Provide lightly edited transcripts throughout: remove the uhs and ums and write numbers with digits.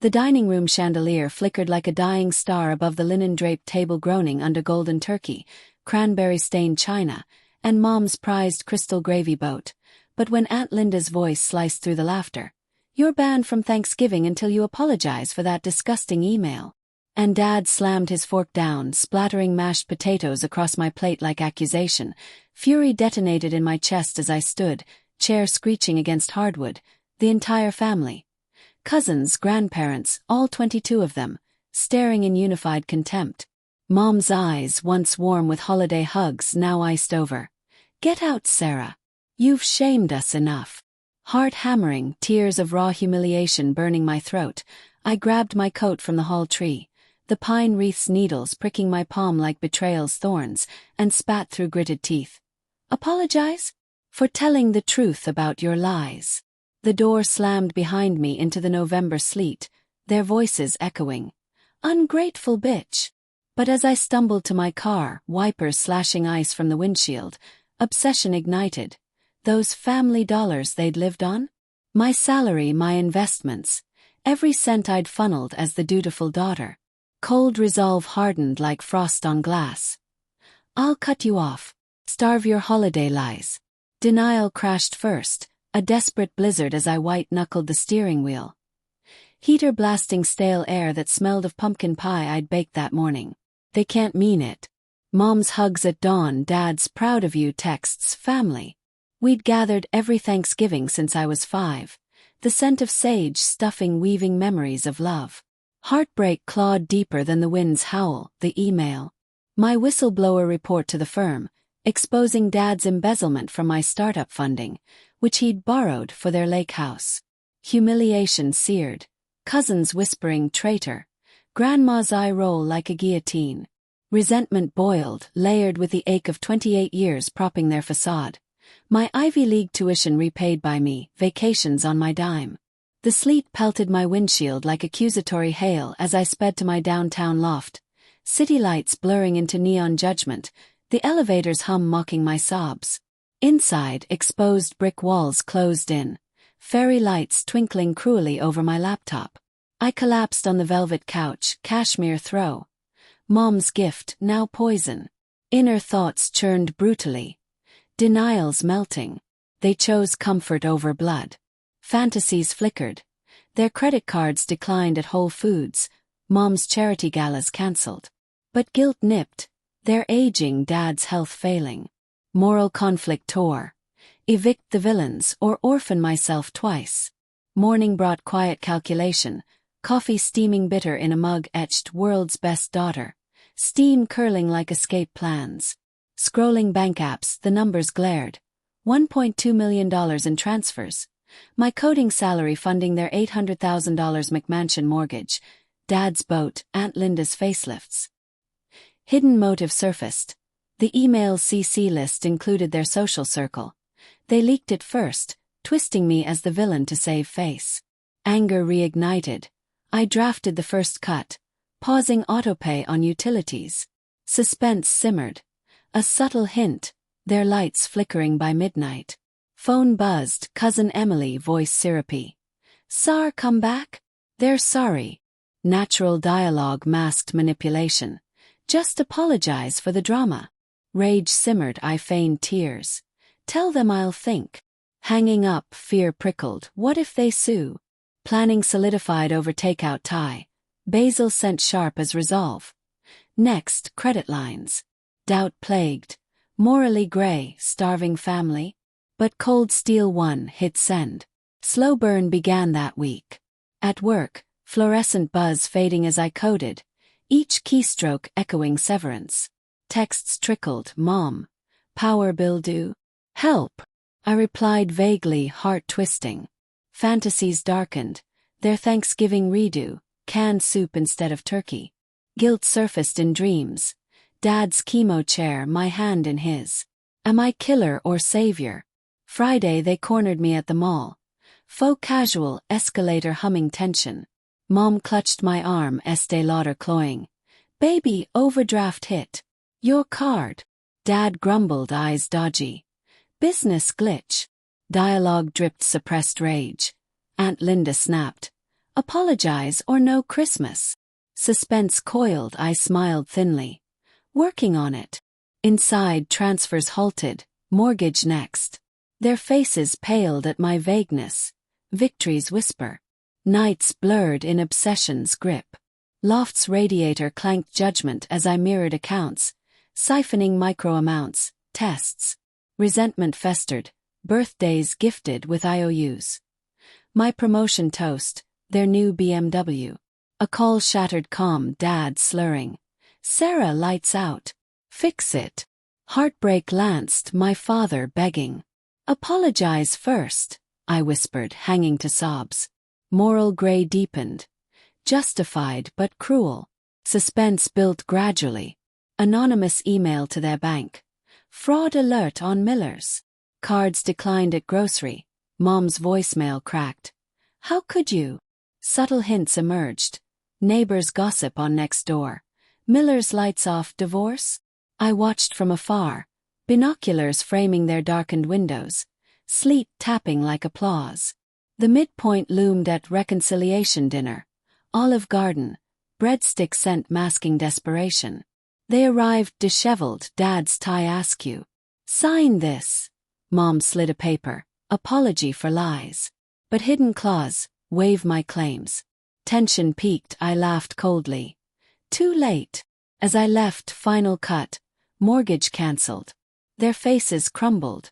The dining room chandelier flickered like a dying star above the linen-draped table, groaning under golden turkey, cranberry-stained china, and Mom's prized crystal gravy boat. But when Aunt Linda's voice sliced through the laughter, "You're banned from Thanksgiving until you apologize for that disgusting email." And Dad slammed his fork down, splattering mashed potatoes across my plate like accusation. Fury detonated in my chest as I stood, chair screeching against hardwood. The entire family, cousins, grandparents, all 22 of them, staring in unified contempt. Mom's eyes, once warm with holiday hugs, now iced over. "Get out, Sarah. You've shamed us enough." Heart hammering, tears of raw humiliation burning my throat, I grabbed my coat from the hall tree, the pine wreath's needles pricking my palm like betrayal's thorns, and spat through gritted teeth. "Apologize? For telling the truth about your lies." The door slammed behind me into the November sleet, their voices echoing. "Ungrateful bitch." But as I stumbled to my car, wipers slashing ice from the windshield, obsession ignited. Those family dollars they'd lived on? My salary, my investments, every cent I'd funneled as the dutiful daughter. Cold resolve hardened like frost on glass. "I'll cut you off. Starve your holiday lies." Denial crashed first, a desperate blizzard as I white-knuckled the steering wheel. Heater blasting stale air that smelled of pumpkin pie I'd baked that morning. They can't mean it. Mom's hugs at dawn, Dad's "proud of you" texts, family. We'd gathered every Thanksgiving since I was 5, the scent of sage stuffing weaving memories of love. Heartbreak clawed deeper than the wind's howl, the email. My whistleblower report to the firm, exposing Dad's embezzlement from my startup funding, which he'd borrowed for their lake house. Humiliation seared, cousins whispering "traitor," grandma's eye roll like a guillotine. Resentment boiled, layered with the ache of 28 years propping their facade. My Ivy League tuition repaid by me, vacations on my dime. The sleet pelted my windshield like accusatory hail as I sped to my downtown loft, city lights blurring into neon judgment, the elevator's hum mocking my sobs. Inside, exposed brick walls closed in, fairy lights twinkling cruelly over my laptop. I collapsed on the velvet couch, cashmere throw. Mom's gift, now poison. Inner thoughts churned brutally. Denials melting. They chose comfort over blood. Fantasies flickered. Their credit cards declined at Whole Foods. Mom's charity galas cancelled. But guilt nipped. Their aging, Dad's health failing. Moral conflict tore. Evict the villains or orphan myself twice. Morning brought quiet calculation. Coffee steaming bitter in a mug etched "World's Best Daughter." Steam curling like escape plans. Scrolling bank apps, the numbers glared. $1.2 million in transfers. My coding salary funding their $800,000 McMansion mortgage. Dad's boat, Aunt Linda's facelifts. Hidden motive surfaced. The email CC list included their social circle. They leaked it first, twisting me as the villain to save face. Anger reignited. I drafted the first cut, pausing autopay on utilities. Suspense simmered. A subtle hint, their lights flickering by midnight. Phone buzzed, cousin Emily, voice syrupy. "Sar, come back?" "They're sorry." Natural dialogue masked manipulation. "Just apologize for the drama." Rage simmered, I feigned tears. "Tell them I'll think." Hanging up, fear prickled. What if they sue? Planning solidified over takeout tie. Basil sent sharp as resolve. Next, credit lines. Doubt plagued. Morally gray, starving family. But Cold Steel 1 hit send. Slow burn began that week. At work, fluorescent buzz fading as I coded, each keystroke echoing severance. Texts trickled, "Mom. Power bill due." "Help." I replied vaguely, heart twisting. Fantasies darkened, their Thanksgiving redo, canned soup instead of turkey. Guilt surfaced in dreams. Dad's chemo chair, my hand in his. Am I killer or savior? Friday they cornered me at the mall. Faux casual, escalator humming tension. Mom clutched my arm, Estee Lauder cloying. "Baby, overdraft hit. Your card." Dad grumbled, eyes dodgy. "Business glitch." Dialogue dripped suppressed rage. Aunt Linda snapped. Apologize or no Christmas. Suspense coiled, I smiled thinly. Working on it. Inside, transfers halted, mortgage next. Their faces paled at my vagueness. Victory's whisper. Nights blurred in obsession's grip. Loft's radiator clanked judgment as I mirrored accounts, siphoning micro amounts, tests. Resentment festered, birthdays gifted with IOUs. My promotion toast, their new BMW. A call shattered calm, Dad slurring. Sarah, lights out. Fix it. Heartbreak lanced, my father begging. Apologize first, I whispered, hanging to sobs. Moral gray deepened. Justified but cruel. Suspense built gradually. Anonymous email to their bank. Fraud alert on Miller's. Cards declined at grocery. Mom's voicemail cracked. How could you? Subtle hints emerged. Neighbors gossip on next door. Miller's lights off, divorce? I watched from afar. Binoculars framing their darkened windows. Sleet tapping like applause. The midpoint loomed at reconciliation dinner. Olive Garden. Breadstick scent masking desperation. They arrived disheveled, Dad's tie askew. Sign this. Mom slid a paper. Apology for lies. But hidden clause, waive my claims. Tension peaked, I laughed coldly. Too late. As I left, final cut. Mortgage cancelled. Their faces crumbled.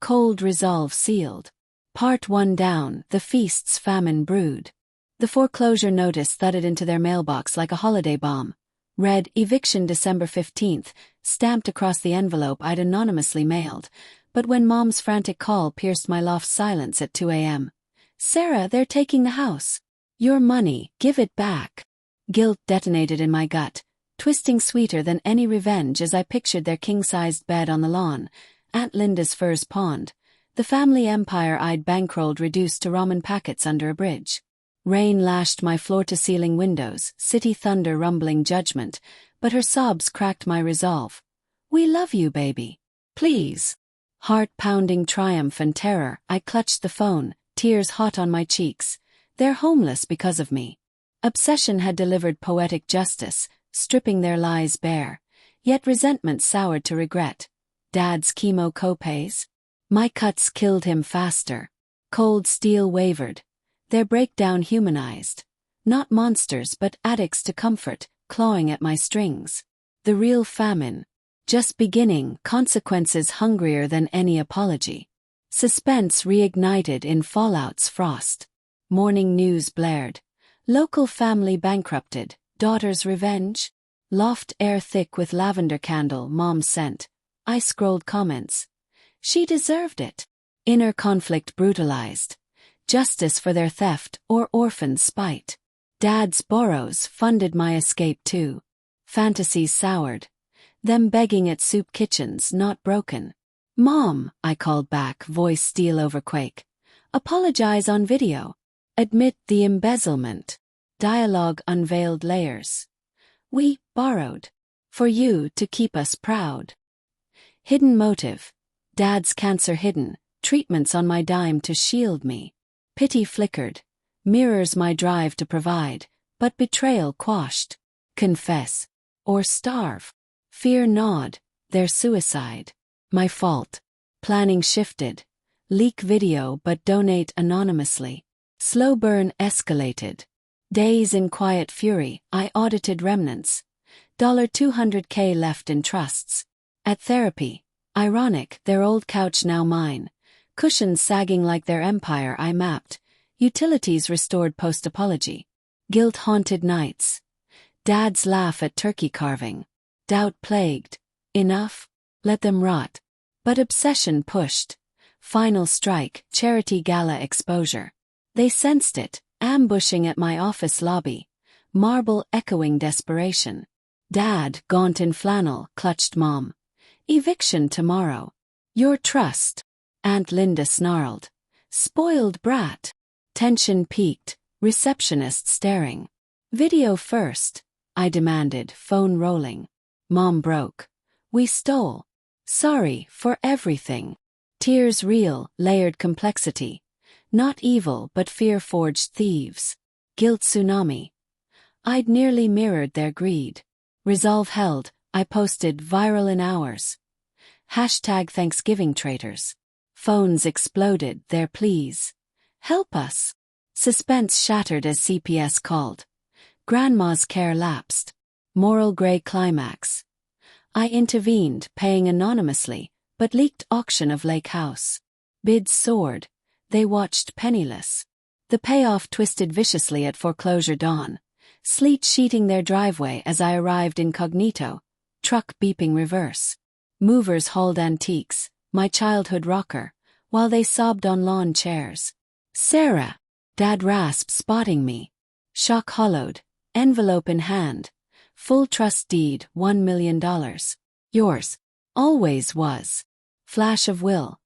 Cold resolve sealed. Part 1 down, the feast's famine brewed. The foreclosure notice thudded into their mailbox like a holiday bomb. Read, eviction December 15th, stamped across the envelope I'd anonymously mailed. But when Mom's frantic call pierced my loft's silence at 2 a.m. Sarah, they're taking the house. Your money, give it back. Guilt detonated in my gut, twisting sweeter than any revenge as I pictured their king-sized bed on the lawn, Aunt Linda's furs pawned, the family empire I'd bankrolled reduced to ramen packets under a bridge. Rain lashed my floor-to-ceiling windows, city thunder rumbling judgment, but her sobs cracked my resolve. We love you, baby. Please. Heart-pounding triumph and terror, I clutched the phone, tears hot on my cheeks. They're homeless because of me. Obsession had delivered poetic justice, stripping their lies bare. Yet resentment soured to regret. Dad's chemo copays? My cuts killed him faster. Cold steel wavered. Their breakdown humanized. Not monsters but addicts to comfort, clawing at my strings. The real famine. Just beginning, consequences hungrier than any apology. Suspense reignited in fallout's frost. Morning news blared. Local family bankrupted, daughter's revenge? Loft air thick with lavender candle Mom sent. I scrolled comments. She deserved it. Inner conflict brutalized. Justice for their theft or orphan spite. Dad's borrows funded my escape too. Fantasies soured. Them begging at soup kitchens not broken. Mom, I called back, voice steel over quake. Apologize on video. Admit the embezzlement. Dialogue unveiled layers. We borrowed. For you to keep us proud. Hidden motive. Dad's cancer hidden. Treatments on my dime to shield me. Pity flickered. Mirrors my drive to provide. But betrayal quashed. Confess. Or starve. Fear gnawed. Their suicide. My fault. Planning shifted. Leak video but donate anonymously. Slow burn escalated. Days in quiet fury, I audited remnants. $200K left in trusts. At therapy. Ironic, their old couch now mine. Cushions sagging like their empire I mapped. Utilities restored post-apology. Guilt-haunted nights. Dad's laugh at turkey carving. Doubt plagued. Enough? Let them rot. But obsession pushed. Final strike, charity gala exposure. They sensed it, ambushing at my office lobby. Marble echoing desperation. Dad, gaunt in flannel, clutched Mom. Eviction tomorrow. Your trust. Aunt Linda snarled. Spoiled brat. Tension peaked, receptionist staring. Video first, I demanded, phone rolling. Mom broke. We stole. Sorry for everything. Tears real, layered complexity. Not evil but fear-forged thieves. guilt tsunami. I'd nearly mirrored their greed. Resolve held, I posted viral in hours. Hashtag Thanksgiving traitors. Phones exploded, their pleas. Help us. Suspense shattered as CPS called. Grandma's care lapsed. Moral gray climax. I intervened, paying anonymously, but leaked auction of lake house. Bids soared. They watched penniless. The payoff twisted viciously at foreclosure dawn. Sleet sheeting their driveway as I arrived incognito. Truck beeping reverse. Movers hauled antiques, my childhood rocker, while they sobbed on lawn chairs. Sarah! Dad rasped, spotting me. Shock hollowed, envelope in hand. Full trust deed, $1 million. Yours. Always was. Flash of will.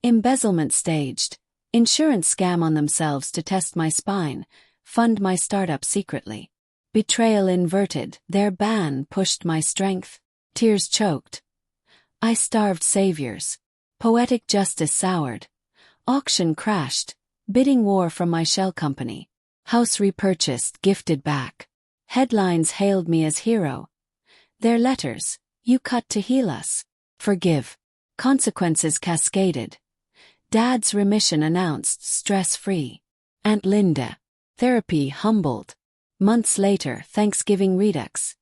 Embezzlement staged. Insurance scam on themselves to test my spine. Fund my startup secretly. Betrayal inverted, their ban pushed my strength. Tears choked. I starved saviors. Poetic justice soured. Auction crashed. Bidding war from my shell company. House repurchased, gifted back. Headlines hailed me as hero. Their letters, you cut to heal us. Forgive. Consequences cascaded. Dad's remission announced, stress-free. Aunt Linda. Therapy humbled. Months later, Thanksgiving redux.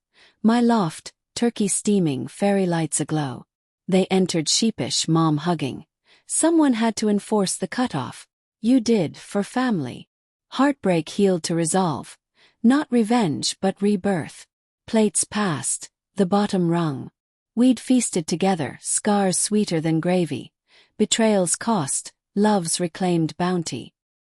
My loft, turkey steaming, fairy lights aglow. They entered sheepish, mom hugging. Someone had to enforce the cutoff. You did, for family. Heartbreak healed to resolve. Not revenge, but rebirth. Plates passed, the bottom rung. We'd feasted together, scars sweeter than gravy. Betrayals cost, love's reclaimed bounty.